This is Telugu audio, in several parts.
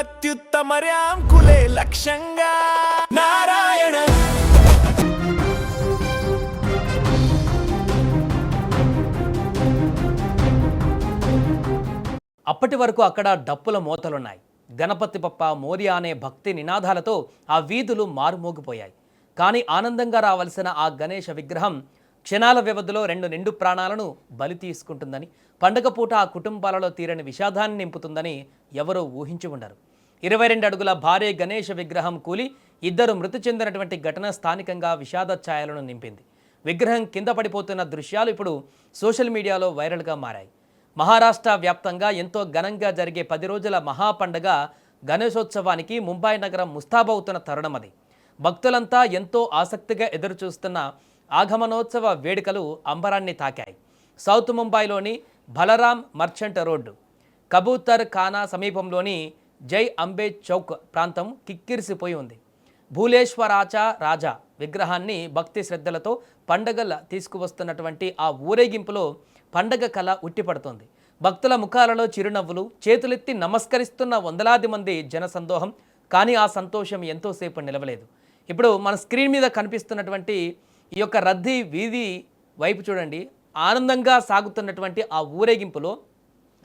అత్యుత్తమర్యాంకులే లక్ష్యంగా నారాయణ. అప్పటి వరకు అక్కడ డప్పుల మోతలున్నాయి. గణపతి బప్ప మోరియా అనే భక్తి నినాదాలతో ఆ వీధులు మారుమోగిపోయాయి. కానీ ఆనందంగా రావాల్సిన ఆ గణేష విగ్రహం క్షణాల వ్యవధిలో 2 నిండు ప్రాణాలను బలి తీసుకుంటుందని, పండగ పూట ఆ కుటుంబాలలో తీరని విషాదాన్ని నింపుతుందని ఎవరూ ఊహించి ఉండరు. 22 అడుగుల భారీ గణేష విగ్రహం కూలి 2 మృతి చెందినటువంటి ఘటన స్థానికంగా విషాద ఛాయలను నింపింది. విగ్రహం కింద పడిపోతున్న దృశ్యాలు ఇప్పుడు సోషల్ మీడియాలో వైరల్గా మారాయి. మహారాష్ట్ర వ్యాప్తంగా ఎంతో ఘనంగా జరిగే 10 రోజుల మహాపండగ గణేశోత్సవానికి ముంబై నగరం ముస్తాబవుతున్న తరుణం అది. భక్తులంతా ఎంతో ఆసక్తిగా ఎదురుచూస్తున్న ఆగమనోత్సవ వేడుకలు అంబరాన్ని తాకాయి. సౌత్ ముంబైలోని బలరాం మర్చెంట్ రోడ్డు, కబూతర్ ఖానా సమీపంలోని జై అంబే చౌక్ ప్రాంతం కిక్కిరిసిపోయి ఉంది. భూలేశ్వరాచా రాజా విగ్రహాన్ని భక్తి శ్రద్ధలతో పండగల తీసుకువస్తున్నటువంటి ఆ ఊరేగింపులో పండగ కళ ఉట్టిపడుతోంది. భక్తుల ముఖాలలో చిరునవ్వులు, చేతులెత్తి నమస్కరిస్తున్న వందలాది మంది జనసందోహం. కానీ ఆ సంతోషం ఎంతోసేపు నిలవలేదు. ఇప్పుడు మన స్క్రీన్ మీద కనిపిస్తున్నటువంటి ఈ యొక్క రద్దీ వీధి వైపు చూడండి. ఆనందంగా సాగుతున్నటువంటి ఆ ఊరేగింపులో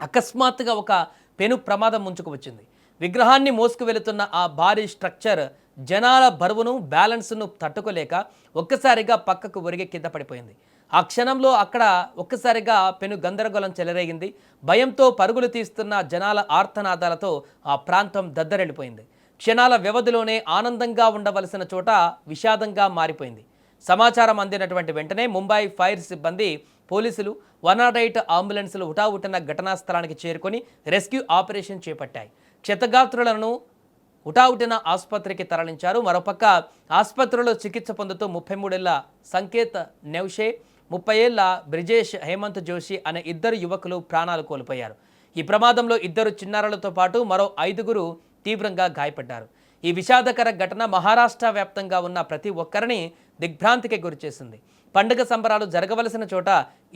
అకస్మాత్తుగా ఒక పెను ప్రమాదం ముంచుకు వచ్చింది. విగ్రహాన్ని మోసుకు వెళుతున్న ఆ భారీ స్ట్రక్చర్ జనాల బరువును, బ్యాలెన్స్ను తట్టుకోలేక ఒక్కసారిగా పక్కకు ఒరిగి కింద పడిపోయింది. ఆ క్షణంలో అక్కడ ఒక్కసారిగా పెను గందరగోళం చెలరేగింది. భయంతో పరుగులు తీస్తున్న జనాల ఆర్తనాదాలతో ఆ ప్రాంతం దద్దరెళ్ళిపోయింది. క్షణాల వ్యవధిలోనే ఆనందంగా ఉండవలసిన చోట విషాదంగా మారిపోయింది. సమాచారం అందినటువంటి వెంటనే ముంబై ఫైర్ సిబ్బంది, పోలీసులు, 108 అంబులెన్సులు హుటాహుటిన ఘటనా స్థలానికి చేరుకొని రెస్క్యూ ఆపరేషన్ చేపట్టాయి. క్షతగాత్రులను హుటాహుటిన ఆసుపత్రికి తరలించారు. మరోపక్క ఆసుపత్రిలో చికిత్స పొందుతూ 33 ఏళ్ల సంకేత్ నెవ్షే, 30 ఏళ్ల బ్రిజేష్ హేమంత్ జోషి అనే 2 యువకులు ప్రాణాలు కోల్పోయారు. ఈ ప్రమాదంలో 2 చిన్నారులతో పాటు మరో 5గురు తీవ్రంగా గాయపడ్డారు. ఈ విషాదకర ఘటన మహారాష్ట్ర వ్యాప్తంగా ఉన్న ప్రతి ఒక్కరిని దిగ్భ్రాంతికి గురిచేసింది. పండుగ సంబరాలు జరగవలసిన చోట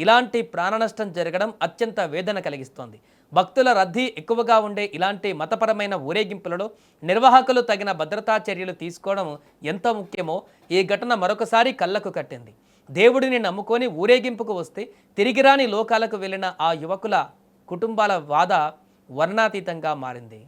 ఇలాంటి ప్రాణనష్టం జరగడం అత్యంత వేదన కలిగిస్తోంది. భక్తుల రద్దీ ఎక్కువగా ఉండే ఇలాంటి మతపరమైన ఊరేగింపులలో నిర్వాహకులు తగిన భద్రతా చర్యలు తీసుకోవడం ఎంత ముఖ్యమో ఈ ఘటన మరొకసారి కళ్ళకు కట్టింది. దేవుడిని నమ్ముకొని ఊరేగింపుకు వస్తే తిరిగిరాని లోకాలకు వెళ్ళిన ఆ యువకుల కుటుంబాల బాధ వర్ణాతీతంగా మారింది.